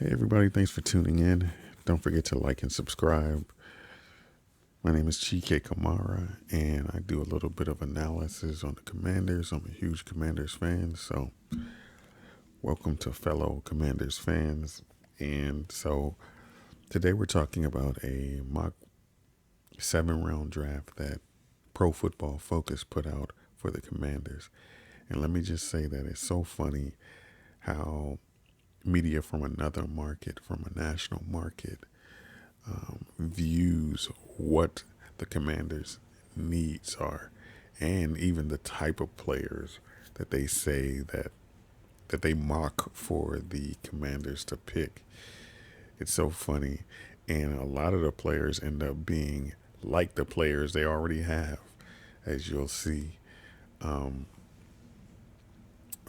Hey everybody, thanks for tuning in. Don't forget to like and subscribe. My name is Chike Kamara, and I do a little bit of analysis on the Commanders. I'm a huge Commanders fan, so welcome to fellow Commanders fans. And so today we're talking about a mock 7 round draft that Pro Football Focus put out for the Commanders. And let me just say that it's so funny how media from another market, from a national market, views what the Commanders' needs are, and even the type of players that they say that they mock for the Commanders to pick. It's so funny, and a lot of the players end up being like the players they already have, as you'll see. Um,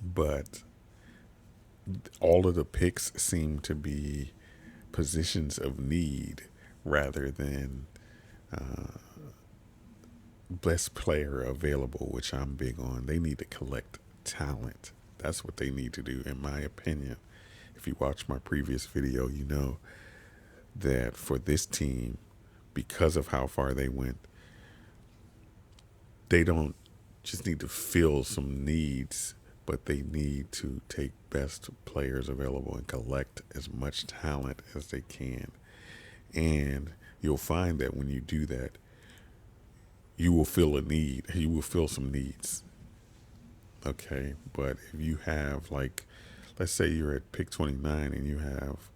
but all of the picks seem to be positions of need rather than best player available, which I'm big on. They need to collect talent. That's what they need to do, in my opinion. If you watch my previous video, you know that for this team, because of how far they went, they don't just need to fill some needs, but they need to take best players available and collect as much talent as they can. And you'll find that when you do that, you will feel a need. You will feel some needs. Okay. But if you have, like, let's say you're at pick 29 and you have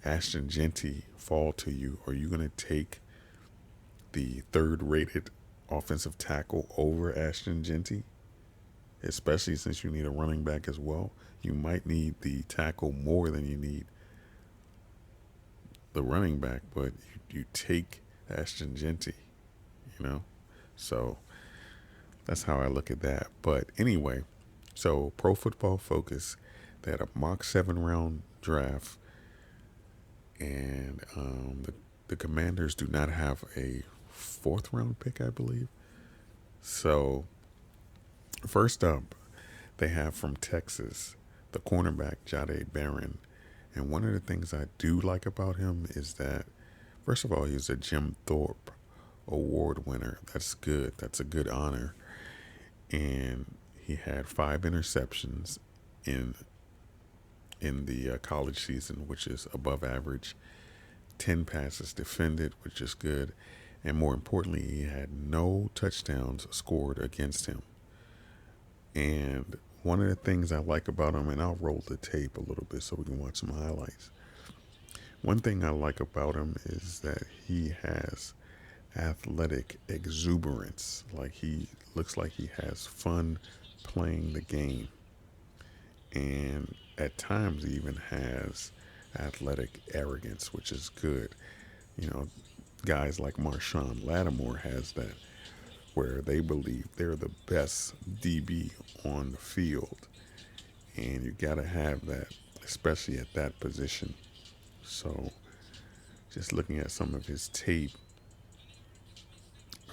Ashton Genty fall to you, are you going to take the third rated offensive tackle over Ashton Genty? Especially since you need a running back as well. You might need the tackle more than you need the running back, but you take Ashton Genty, you know? So that's how I look at that. But anyway, so Pro Football Focus, they had a mock 7 round draft, and the Commanders do not have a 4th round pick, I believe. So first up, they have from Texas the cornerback Jade Barron, and one of the things I do like about him is that, first of all, he's a Jim Thorpe Award winner. That's good. That's a good honor. And he had 5 interceptions in the college season, which is above average. 10 passes defended, which is good. And more importantly, he had no touchdowns scored against him. And one of the things I like about him, and I'll roll the tape a little bit so we can watch some highlights. One thing I like about him is that he has athletic exuberance. Like, he looks like he has fun playing the game. And at times he even has athletic arrogance, which is good. You know, guys like Marshawn Lattimore has that, where they believe they're the best DB on the field. And you got to have that, especially at that position. So just looking at some of his tape,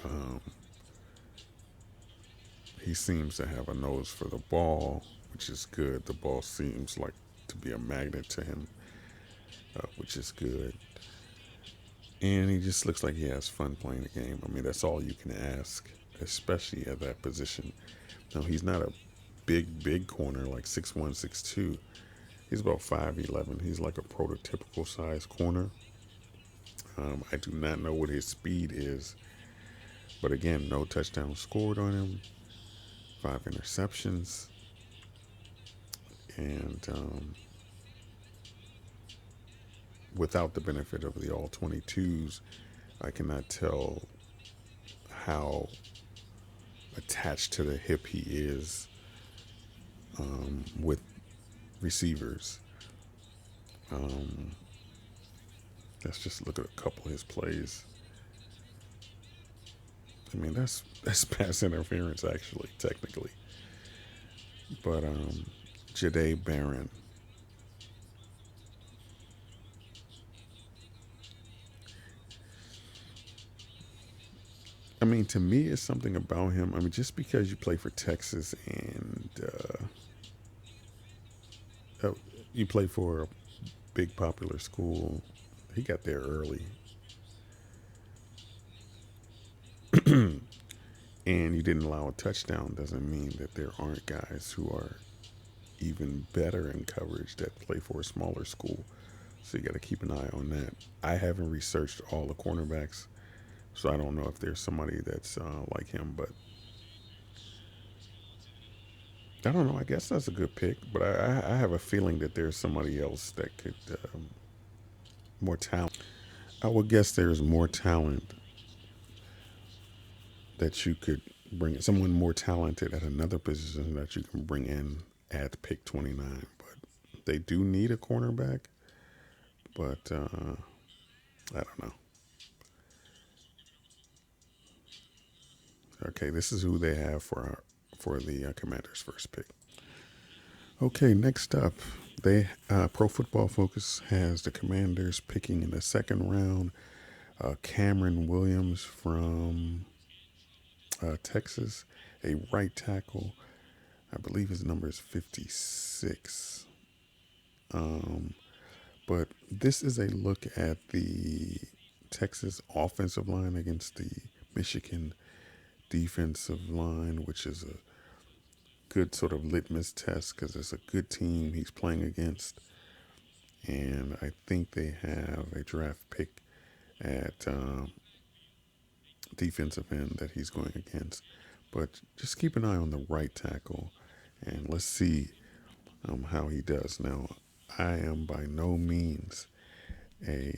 um, he seems to have a nose for the ball, which is good. The ball seems like to be a magnet to him, which is good. And he just looks like he has fun playing the game. I mean, that's all you can ask, especially at that position. Now, he's not a big corner like 6'1", 6'2". He's about 5'11". He's like a prototypical size corner. I do not know what his speed is, but again, no touchdowns scored on him, 5 interceptions, and without the benefit of the all 22s, I cannot tell how attached to the hip he is with receivers. Um, let's just look at a couple of his plays. I mean, that's pass interference, actually, technically. But Jade Barron, I mean, to me, it's something about him. I mean, just because you play for Texas and you play for a big popular school. He got there early, and you didn't allow a touchdown. Doesn't mean that there aren't guys who are even better in coverage that play for a smaller school. So you got to keep an eye on that. I haven't researched all the cornerbacks, so I don't know if there's somebody that's like him. But I don't know. I guess that's a good pick. But I have a feeling that there's somebody else that could more talent. I would guess there's more talent that you could bring. Someone more talented at another position that you can bring in at pick 29. But they do need a cornerback. But I don't know. Okay, this is who they have for the Commanders' first pick. Okay, next up, they Pro Football Focus has the Commanders picking in the second round. Cameron Williams from Texas, a right tackle. I believe his number is 56. Um, but this is a look at the Texas offensive line against the Michigan defensive line, which is a good sort of litmus test because it's a good team he's playing against. And I think they have a draft pick at defensive end that he's going against. But just keep an eye on the right tackle and let's see how he does. Now, I am by no means a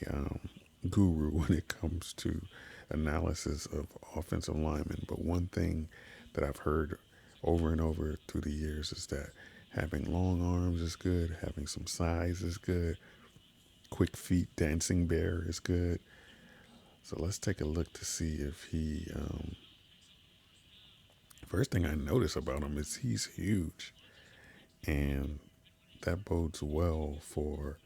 guru when it comes to analysis of offensive linemen, but one thing that I've heard over and over through the years is that having long arms is good, having some size is good, quick feet, dancing bear is good. So let's take a look to see if he. First thing I notice about him is he's huge, and that bodes well for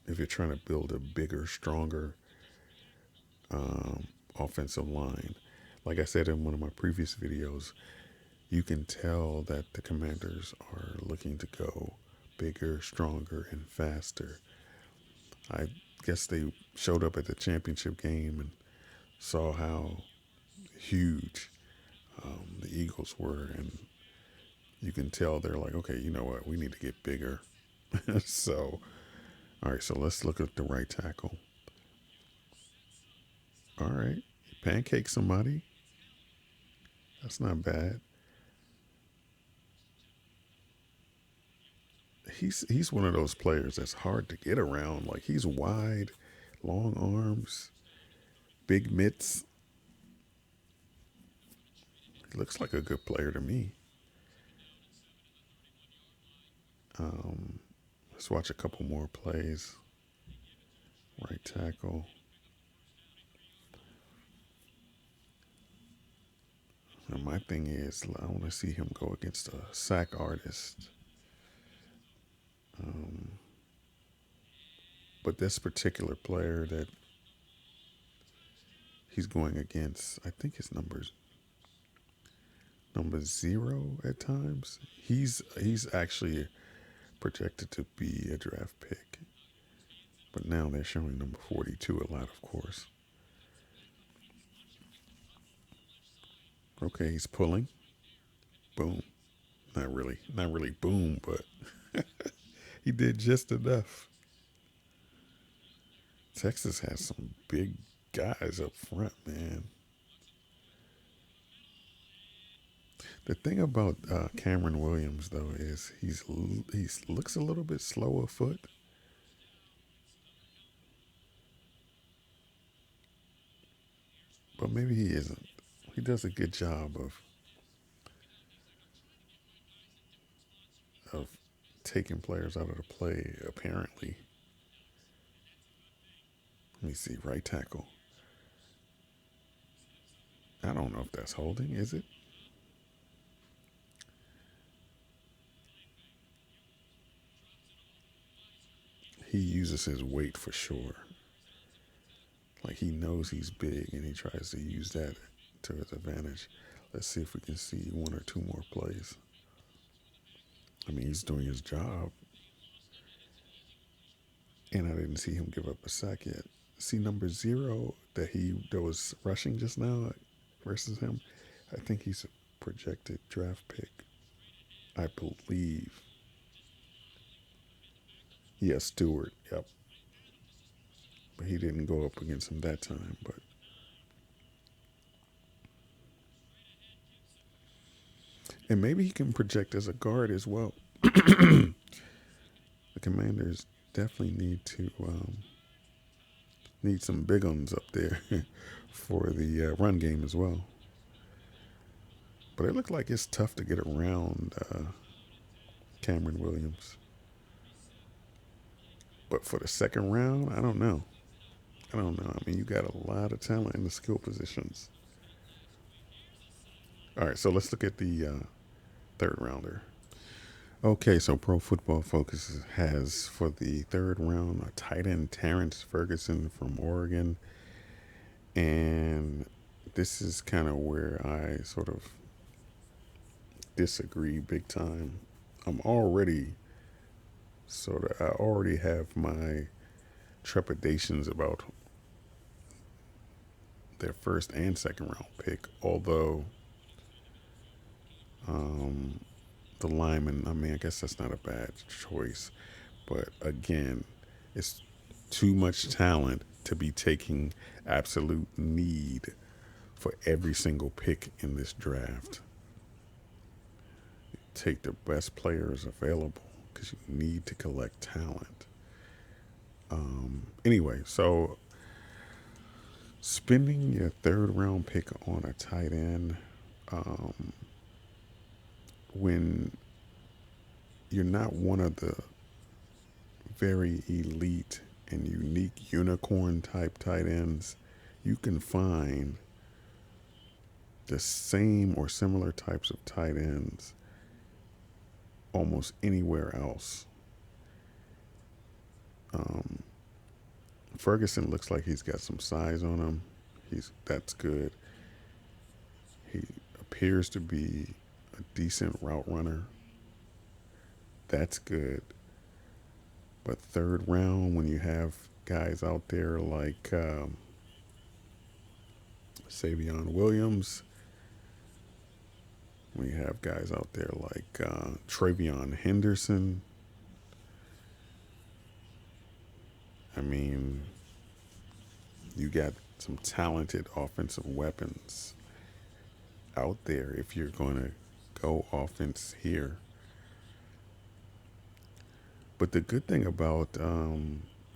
if you're trying to build a bigger, stronger offensive line. Like I said in one of my previous videos, you can tell that the Commanders are looking to go bigger, stronger, and faster. I guess they showed up at the championship game and saw how huge the Eagles were, and you can tell they're like, okay, you know what, we need to get bigger. So, all right, so let's look at the right tackle. All right, pancake somebody. That's not bad. He's one of those players that's hard to get around. Like he's wide, long arms, big mitts. He looks like a good player to me. Let's watch a couple more plays. Right tackle. And my thing is, I want to see him go against a sack artist. But this particular player that he's going against, I think his number 0 at times. He's actually projected to be a draft pick, but now they're showing number 42 a lot, of course. Okay, he's pulling. Boom. Not really boom, but he did just enough. Texas has some big guys up front, man. The thing about Cameron Williams though is he's looks a little bit slow of foot, but maybe he isn't. He does a good job of taking players out of the play. Apparently, let me see, right tackle. I don't know if that's holding. Is it? He uses his weight for sure. Like he knows he's big and he tries to use that to his advantage. Let's see if we can see one or two more plays. I mean, he's doing his job. And I didn't see him give up a sack yet. See number 0 that was rushing just now versus him. I think he's a projected draft pick. I believe. Yeah, Stewart. Yep. But he didn't go up against him that time. But and maybe he can project as a guard as well. The Commanders definitely need some big uns up there for the run game as well. But it looked like it's tough to get around Cameron Williams. But for the second round, I don't know. I don't know. I mean, you got a lot of talent in the skill positions. All right, so let's look at the third rounder. Okay, so Pro Football Focus has for the third round a tight end Terrence Ferguson from Oregon. And this is kind of where I sort of disagree big time. I'm already I already have my trepidations about their first and second round pick, although um, the lineman, I mean, I guess that's not a bad choice. But again, it's too much talent to be taking absolute need for every single pick in this draft. Take the best players available because you need to collect talent. Anyway, so spending your third round pick on a tight end um, when you're not one of the very elite and unique unicorn type tight ends, you can find the same or similar types of tight ends almost anywhere else. Um, Ferguson looks like he's got some size on him. That's good. He appears to be a decent route runner. That's good. But third round, when you have guys out there like Savion Williams, when you have guys out there like Travion Henderson, I mean, you got some talented offensive weapons out there if you're going to go offense here. But the good thing about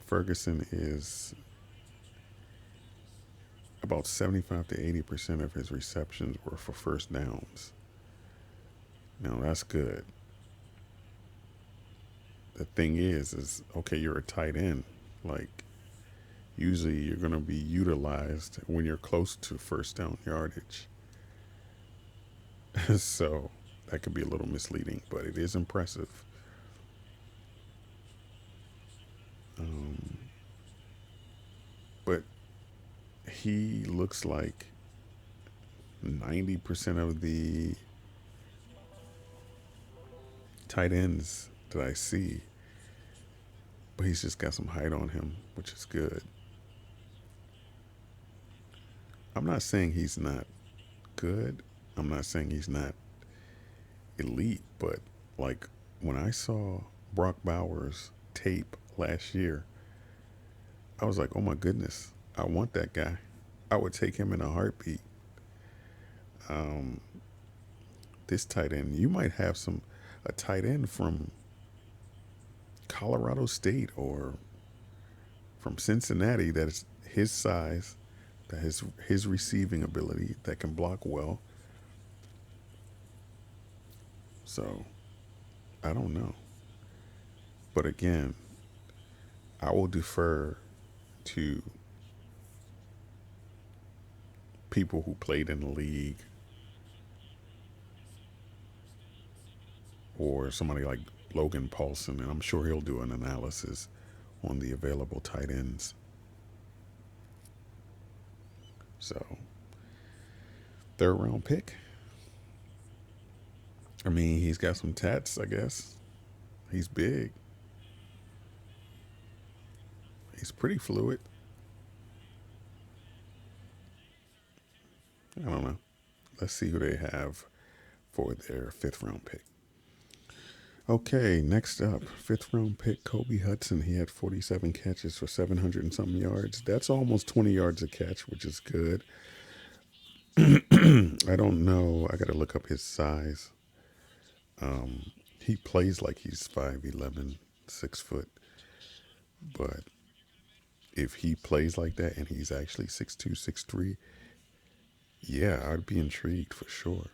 Ferguson is about 75 to 80% of his receptions were for first downs. Now, that's good. The thing is okay, you're a tight end. Like, usually you're going to be utilized when you're close to first down yardage. So that could be a little misleading, but it is impressive. Um, but he looks like 90% of the tight ends that I see, but he's just got some height on him, which is good. I'm not saying he's not good. I'm not saying he's not elite, but like when I saw Brock Bowers tape last year, I was like, oh my goodness, I want that guy. I would take him in a heartbeat. Um, this tight end, you might have a tight end from Colorado State or from Cincinnati that is his size, that has his receiving ability, that can block well. So I don't know. But again, I will defer to people who played in the league or somebody like Logan Paulson, and I'm sure he'll do an analysis on the available tight ends. So, third round pick. I mean, he's got some tats, I guess. He's big. pretty fluid. I don't know. Let's see who they have for their fifth round pick. Okay, next up, fifth round pick Kobe Hudson. He had 47 catches for 700 and something yards. That's almost 20 yards a catch, which is good. I don't know. I got to look up his size. He plays like he's 5'11", 6 foot. But if he plays like that and he's actually 6'2", 6'3", yeah, I'd be intrigued for sure.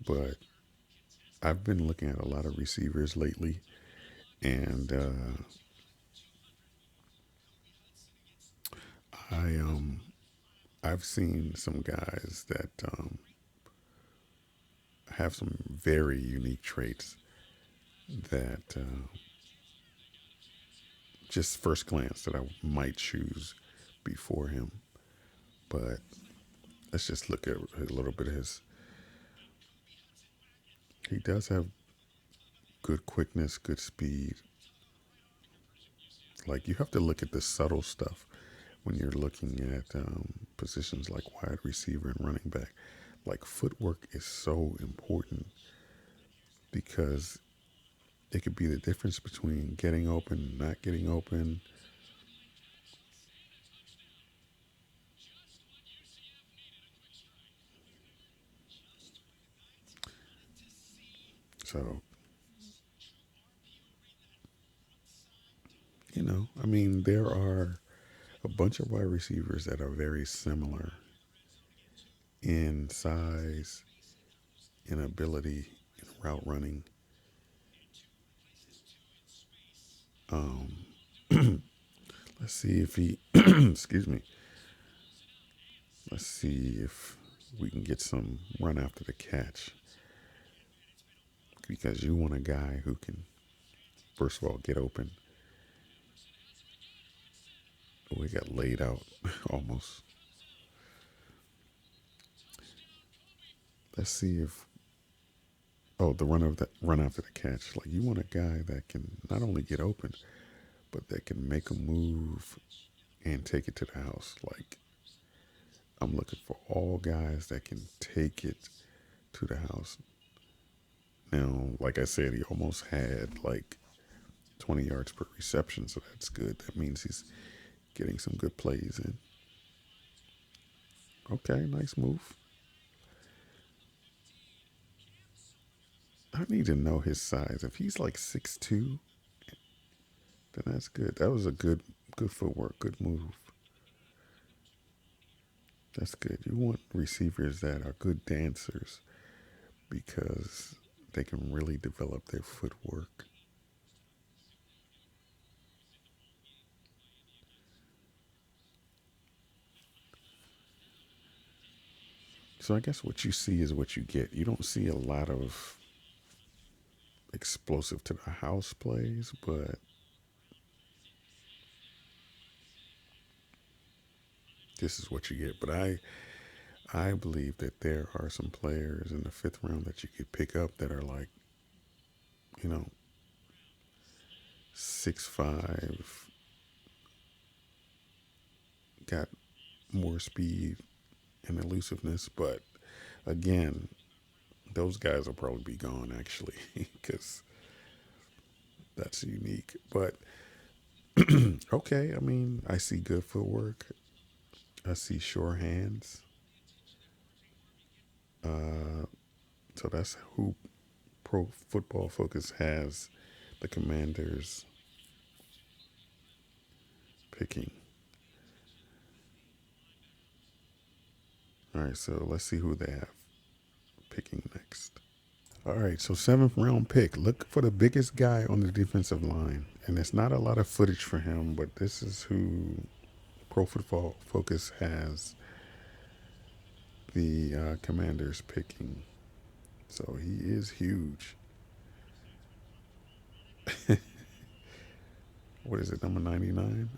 But I've been looking at a lot of receivers lately, and I I've seen some guys that have some very unique traits that just first glance that I might choose before him. But let's just look at a little bit of his. He does have good quickness, good speed. Like you have to look at the subtle stuff when you're looking at positions like wide receiver and running back. Like footwork is so important because it could be the difference between getting open and not getting open. So, I mean, there are a bunch of wide receivers that are very similar in size, in ability, in route running. Um, let's see if he, excuse me, let's see if we can get some run after the catch because you want a guy who can, first of all, get open. We got laid out almost. Let's see if the run after the catch. Like you want a guy that can not only get open, but that can make a move and take it to the house. Like I'm looking for all guys that can take it to the house. Now, like I said, he almost had like 20 yards per reception, so that's good. That means he's getting some good plays in. Okay, nice move. I need to know his size. If he's like 6'2", then that's good. That was a good footwork, good move. That's good. You want receivers that are good dancers because they can really develop their footwork. So I guess what you see is what you get. You don't see a lot of explosive to the house plays, but this is what you get. But I believe that there are some players in the fifth round that you could pick up that are like, you know, 6'5", got more speed and elusiveness, but again, those guys will probably be gone actually because that's unique. But okay, I mean, I see good footwork. I see sure hands. Uh, so that's who Pro Football Focus has the Commanders picking. All right, so let's see who they have picking next. All right, so seventh round pick. Look for the biggest guy on the defensive line. And it's not a lot of footage for him, but this is who Pro Football Focus has the Commanders picking. So he is huge. What is it, number 99?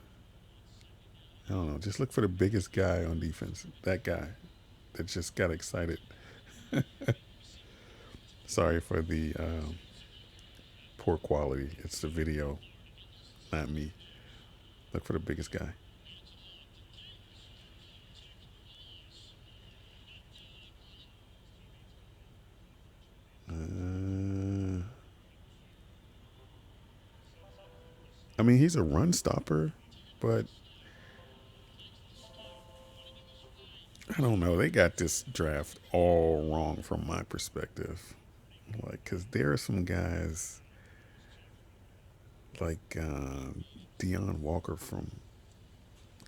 I don't know. Just look for the biggest guy on defense. That guy that just got excited. Sorry for the poor quality. It's the video, not me. Look for the biggest guy. Uh, I mean, he's a run stopper, but I don't know. They got this draft all wrong from my perspective. Like, because there are some guys like Deion Walker from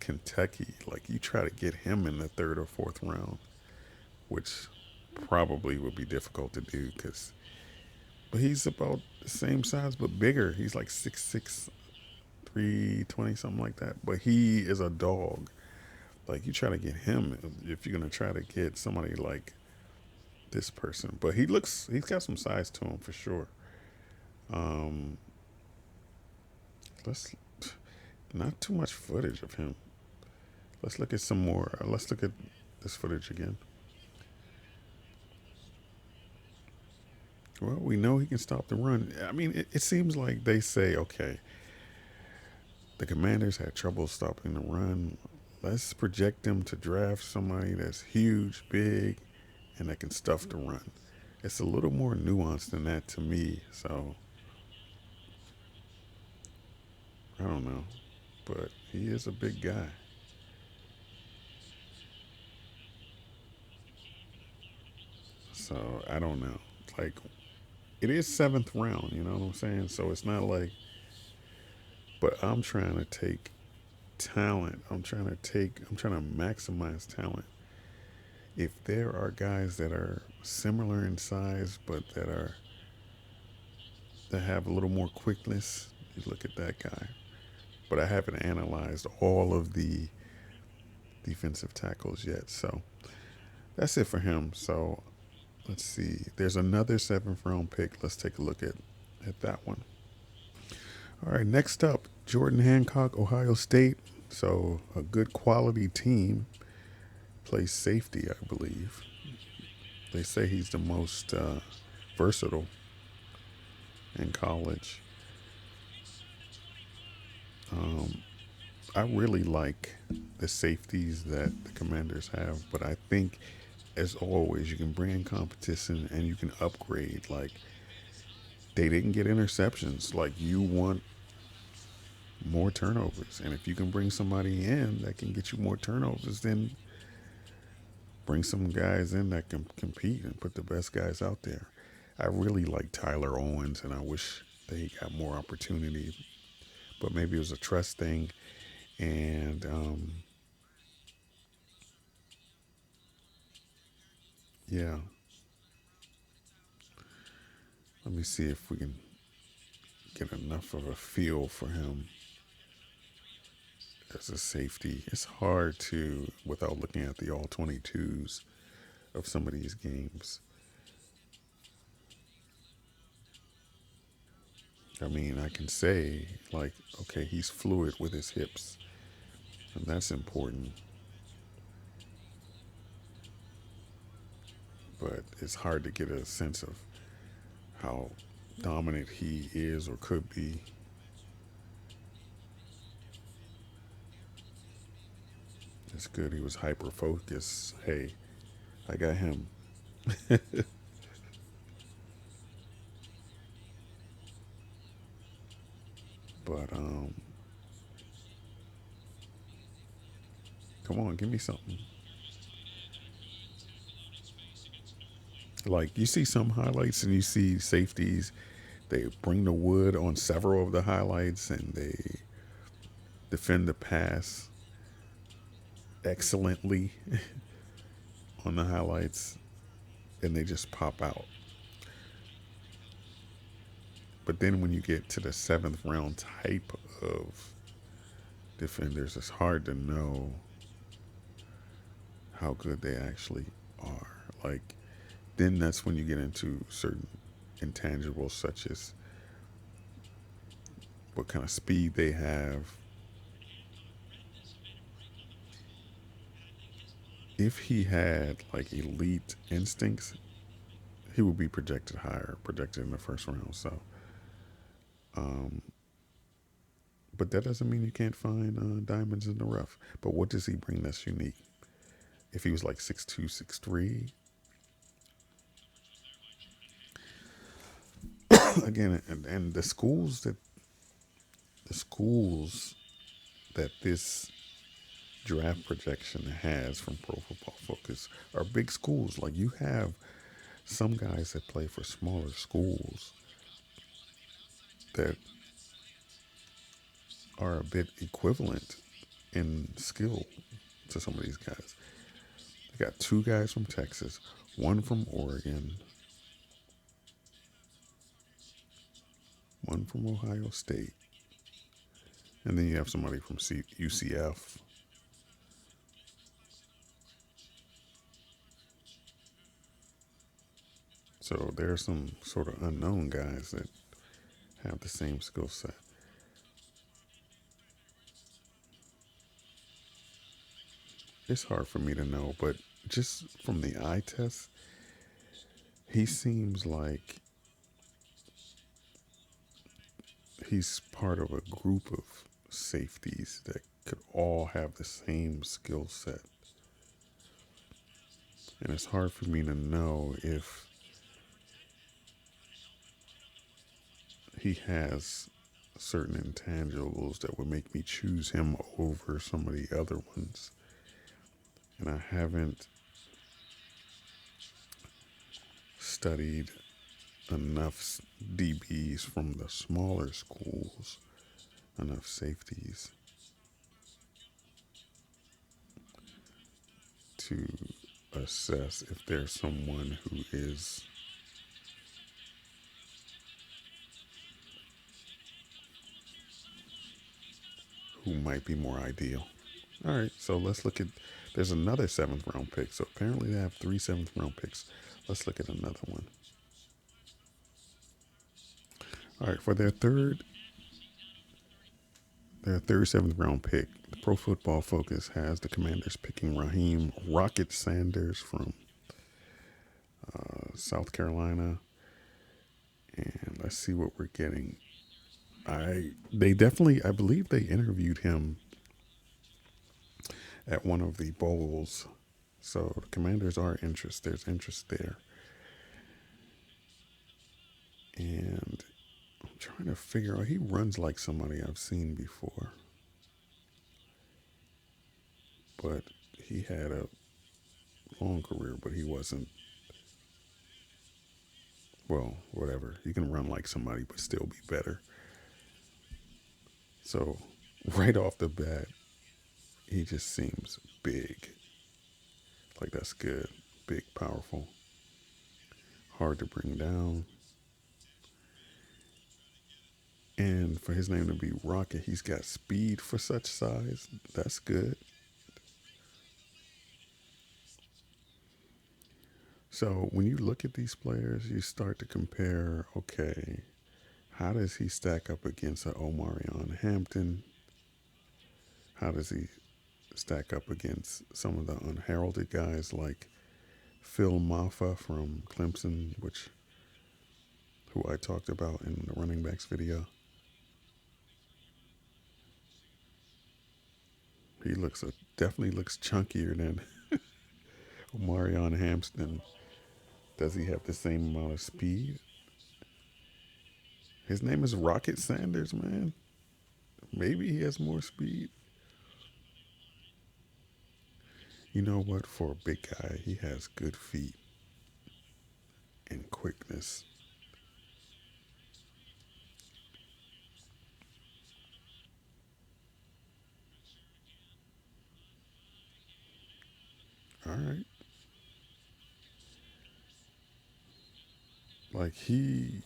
Kentucky. Like, you try to get him in the third or fourth round, which probably would be difficult to do because, but he's about the same size but bigger. He's like 6'6", 320, something like that. But he is a dog. Like, you try to get him if you're gonna try to get somebody like this person. But he's got some size to him for sure. Um, let's not too much footage of him. Let's look at some more. Let's look at this footage again. Well, we know he can stop the run. I mean, it seems like they say, okay, the Commanders had trouble stopping the run. Let's project them to draft somebody that's huge, big, and that can stuff the run. It's a little more nuanced than that to me. So I don't know, but he is a big guy. So I don't know. Like, it is seventh round. You know what I'm saying? So it's not like. But I'm trying to take talent. I'm trying to maximize talent. If there are guys that are similar in size but that have a little more quickness, you look at that guy. But I haven't analyzed all of the defensive tackles yet. So that's it for him. So let's see. There's another seventh round pick. Let's take a look at that one. All right, next up, Jordan Hancock, Ohio State. So a good quality team. Plays safety, I believe. They say he's the most versatile in college. Um, I really like the safeties that the Commanders have, but I think, as always, you can bring in competition and you can upgrade. Like, they didn't get interceptions. Like, you want more turnovers, and if you can bring somebody in that can get you more turnovers, then bring some guys in that can compete and put the best guys out there. I really like Tyler Owens, and I wish that he got more opportunity, but maybe it was a trust thing. And yeah, let me see if we can get enough of a feel for him as a safety. It's hard to, without looking at the all 22s of some of these games. I mean, I can say, like, okay, he's fluid with his hips, and that's important. But it's hard to get a sense of how dominant he is or could be. It's good he was hyper focused. Hey, I got him. But come on, give me something. Like, you see some highlights and you see safeties. They bring the wood on several of the highlights and they defend the pass excellently on the highlights, and they just pop out. But then when you get to the seventh round type of defenders, it's hard to know how good they actually are. Like, then that's when you get into certain intangibles such as what kind of speed they have. If he had like elite instincts, he would be projected higher, projected in the first round. So, um, But that doesn't mean you can't find diamonds in the rough. But what does he bring that's unique? If he was like 6'2", 6'3", again, and the schools that this draft projection has from Pro Football Focus are big schools. Like you have some guys that play for smaller schools that are a bit equivalent in skill to some of these guys. They got two guys from Texas, one from Oregon, one from Ohio State, and then you have somebody from UCF. So there are some sort of unknown guys that have the same skill set. It's hard for me to know, but just from the eye test, he seems like he's part of a group of safeties that could all have the same skill set. And it's hard for me to know if he has certain intangibles that would make me choose him over some of the other ones. And I haven't studied enough DBs from the smaller schools, enough safeties to assess if there's someone who might be more ideal. All right, so let's look at. There's another seventh round pick. So apparently they have three seventh round picks. Let's look at another one. All right, for their third seventh round pick, the Pro Football Focus has the Commanders picking Raheem Rocket Sanders from South Carolina, and let's see what we're getting. I believe they interviewed him at one of the bowls. So the Commanders are interested. There's interest there. And I'm trying to figure out, he runs like somebody I've seen before. But he had a long career, but he wasn't, well, whatever. You can run like somebody, but still be better. So right off the bat, he just seems big. Like that's good. Big, powerful, hard to bring down. And for his name to be Rocket, he's got speed for such size. That's good. So when you look at these players, you start to compare, okay, how does he stack up against an Omarion Hampton? How does he stack up against some of the unheralded guys like Phil Maffa from Clemson, who I talked about in the running backs video? He definitely looks chunkier than Omarion Hampton. Does he have the same amount of speed? His name is Rocket Sanders, man. Maybe he has more speed. You know what? For a big guy, he has good feet and quickness. All right. Like he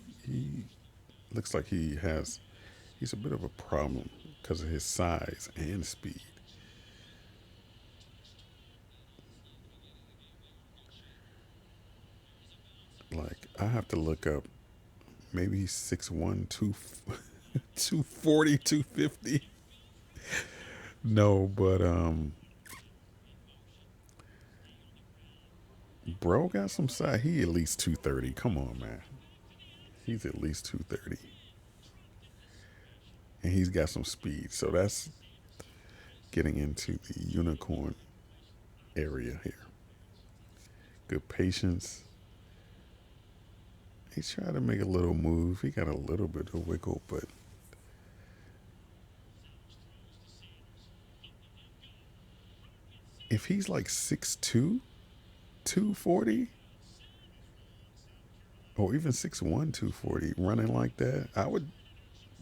looks like he's a bit of a problem because of his size and speed. Like I have to look up, maybe he's 6'1", 240, 250. No, but bro got some size. He at least 230. Come on, man. He's at least 230. and he's got some speed. So that's getting into the unicorn area here. Good patience. He tried to make a little move. He got a little bit of wiggle, but if he's like 6'2", 240, or even 6'1", 240, running like that, I would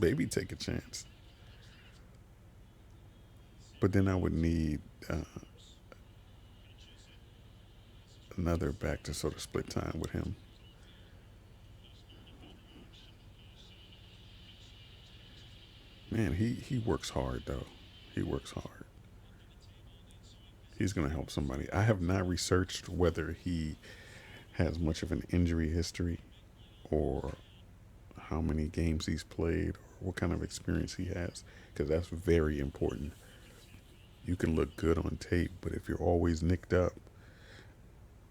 maybe take a chance. But then I would need another back to sort of split time with him. Man, he works hard though. He works hard. He's going to help somebody. I have not researched whether he has much of an injury history or how many games he's played or what kind of experience he has because that's very important. You can look good on tape, but if you're always nicked up,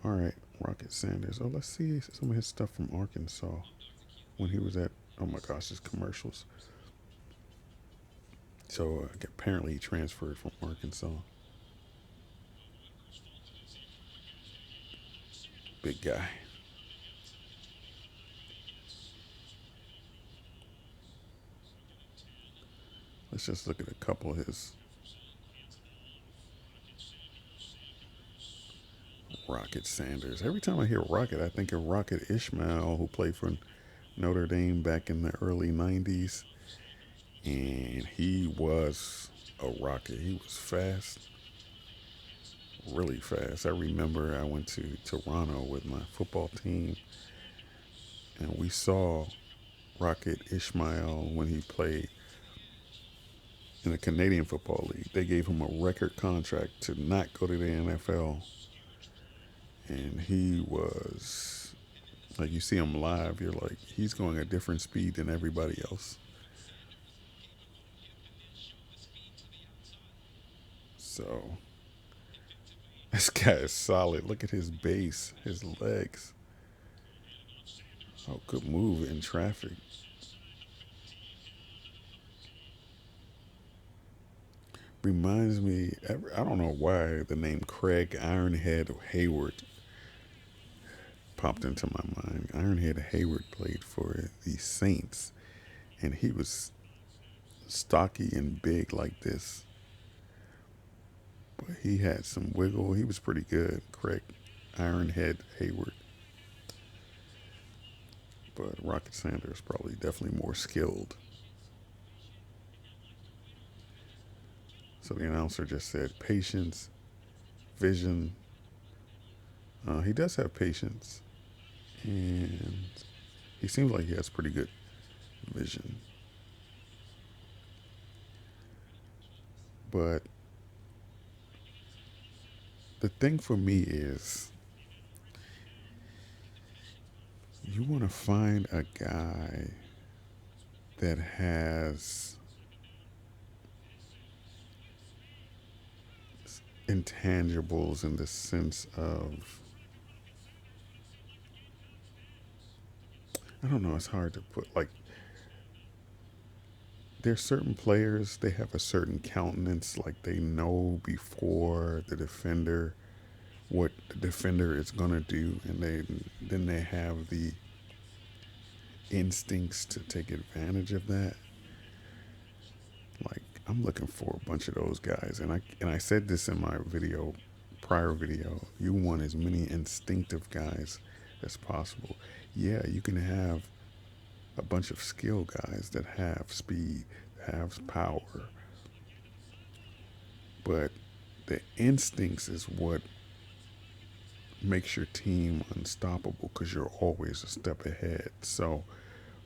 all right, Rocket Sanders. Oh, let's see some of his stuff from Arkansas when he was at. Oh my gosh, his commercials. So apparently he transferred from Arkansas. Big guy. Let's just look at a couple of his Rocket Sanders. Every time I hear Rocket, I think of Rocket Ishmael, who played for Notre Dame back in the early 90s. And he was a rocket. He was fast, really fast. I remember I went to Toronto with my football team, and we saw Rocket Ishmael when he played in the Canadian Football League. They gave him a record contract to not go to the NFL, and he was like you see him live, you're like he's going a different speed than everybody else. So this guy is solid. Look at his base, his legs. Oh, good move in traffic. Reminds me, I don't know why the name Craig Ironhead Hayward popped into my mind. Ironhead Hayward played for the Saints, and he was stocky and big like this, but he had some wiggle. He was pretty good, Craig Ironhead Hayward. But Rocket Sanders probably definitely more skilled. So the announcer just said patience, vision. He does have patience, and he seems like he has pretty good vision. But the thing for me is you want to find a guy that has intangibles in the sense of I don't know, it's hard to put like there's certain players they have a certain countenance like they know before the defender what the defender is going to do and they have the instincts to take advantage of that. Like I'm looking for a bunch of those guys, and I said this in my prior video. You want as many instinctive guys as possible. Yeah, you can have a bunch of skill guys that have speed, have power, but the instincts is what makes your team unstoppable because you're always a step ahead. So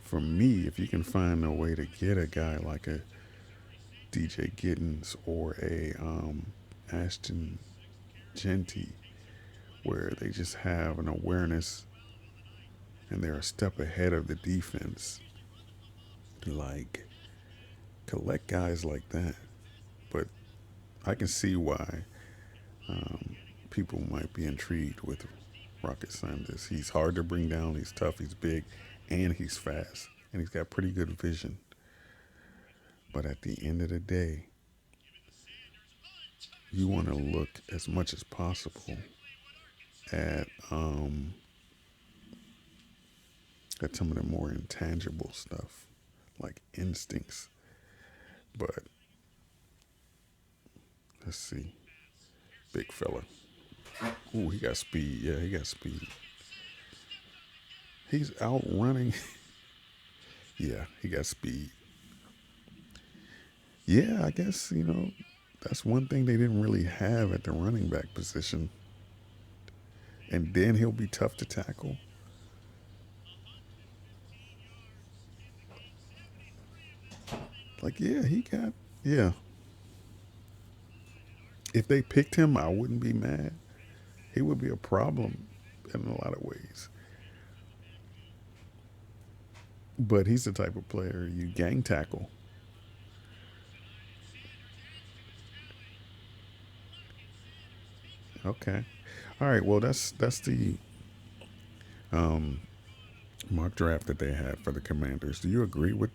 for me, if you can find a way to get a guy like a DJ Giddens or a Ashton Genty, where they just have an awareness and they're a step ahead of the defense, like collect guys like that. But I can see why people might be intrigued with Rocket Sanders. He's hard to bring down. He's tough. He's big, and he's fast, and he's got pretty good vision. But at the end of the day, you want to look as much as possible at um, at some of the more intangible stuff, like instincts. But let's see, big fella. Ooh, he got speed. Yeah, he got speed. He's outrunning. Yeah, he got speed. Yeah, I guess that's one thing they didn't really have at the running back position. And then he'll be tough to tackle. Like, yeah, he got. Yeah, if they picked him, I wouldn't be mad. He would be a problem in a lot of ways. But he's the type of player you gang tackle. Okay. All right. Well, that's the um, mock draft that they had for the Commanders. Do you agree with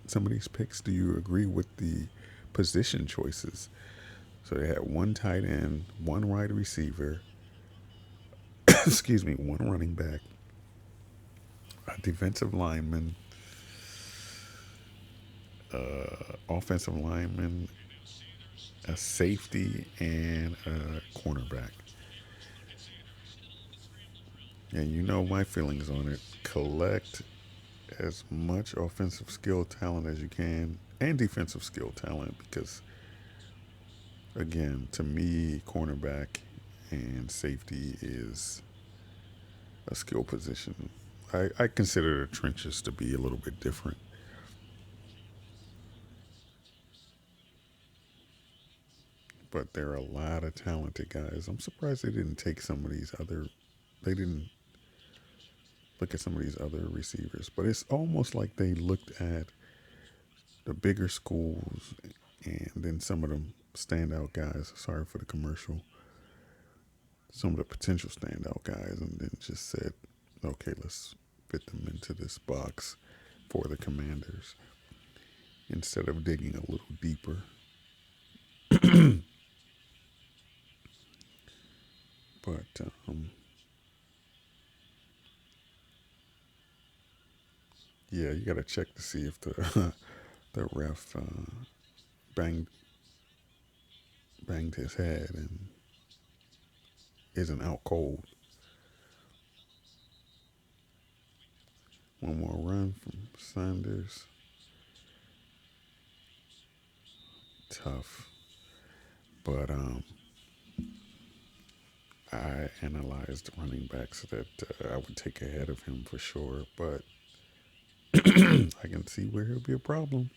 some of these picks? Do you agree with the position choices? So they had one tight end, one wide receiver, excuse me, one running back, a defensive lineman, offensive lineman, a safety, and a cornerback. And you know my feelings on it. Collect as much offensive skill talent as you can and defensive skill talent because, again, to me, cornerback and safety is a skill position. I consider the trenches to be a little bit different, but there are a lot of talented guys. I'm surprised they didn't take some of these other, they didn't look at some of these other receivers, but it's almost like they looked at the bigger schools and then some of them standout guys. Sorry for the commercial. Some of the potential standout guys, and then just said, okay, let's fit them into this box for the Commanders instead of digging a little deeper. But yeah, you got to check to see if the the ref banged banged his head and isn't out cold. One more run from Sanders. Tough. But I analyzed running backs that I would take ahead of him for sure. But I can see where he'll be a problem.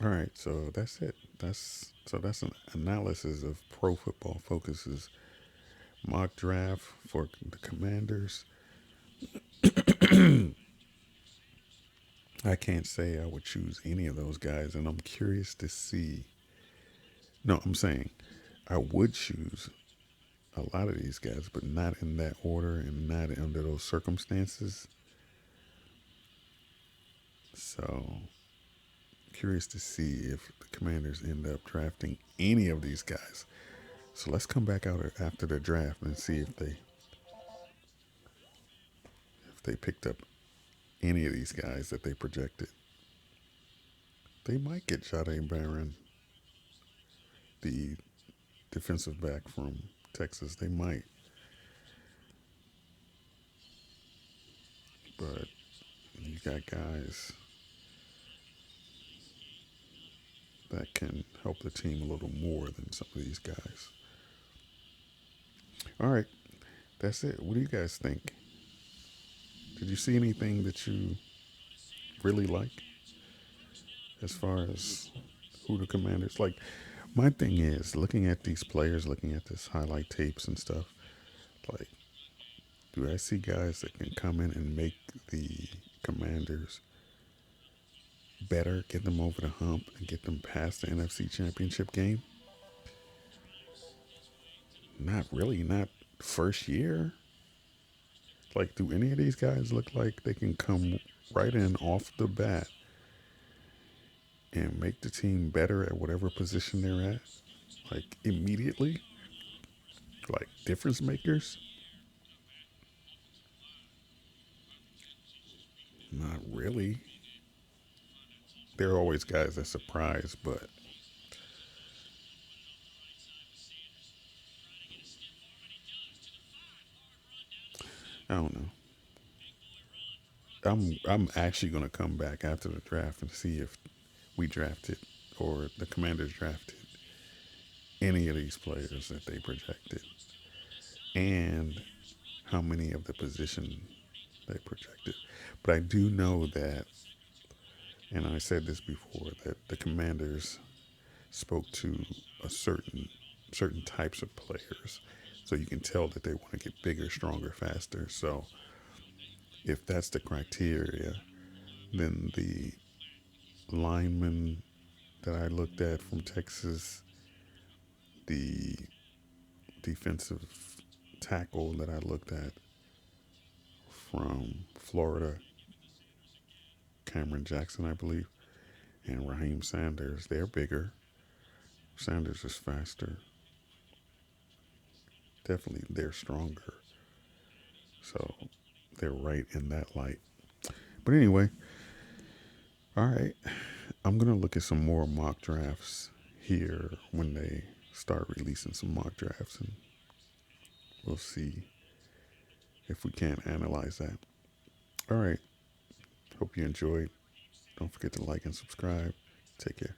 All right, so that's it. That's an analysis of Pro Football Focus's mock draft for the Commanders. I can't say I would choose any of those guys, and I'm curious to see. No, I'm saying I would choose a lot of these guys, but not in that order and not under those circumstances. So curious to see if the Commanders end up drafting any of these guys. So let's come back out after the draft and see if they picked up any of these guys that they projected. They might get Jade Barron, the defensive back from Texas. They might, but you got guys that can help the team a little more than some of these guys. All right, that's it. What do you guys think? Did you see anything that you really like as far as who the Commanders like? My thing is looking at these players, looking at this highlight tapes and stuff. Like, do I see guys that can come in and make the Commanders better, get them over the hump, and get them past the NFC Championship game? Not really. Not first year. Like, do any of these guys look like they can come right in off the bat and make the team better at whatever position they're at? Like, immediately? Like, difference makers? Not really. There are always guys that surprise, but I don't know. I'm actually gonna come back after the draft and see if we drafted or the Commanders drafted any of these players that they projected and how many of the position they projected. But I do know that, and I said this before, that the Commanders spoke to a certain types of players. So you can tell that they want to get bigger, stronger, faster. So if that's the criteria, then the lineman that I looked at from Texas, the defensive tackle that I looked at from Florida, Cameron Jackson, I believe, and Raheem Sanders, they're bigger. Sanders is faster. Definitely, they're stronger. So they're right in that light. But anyway, all right. I'm going to look at some more mock drafts here when they start releasing some mock drafts, and we'll see if we can analyze that. All right. Hope you enjoyed. Don't forget to like and subscribe. Take care.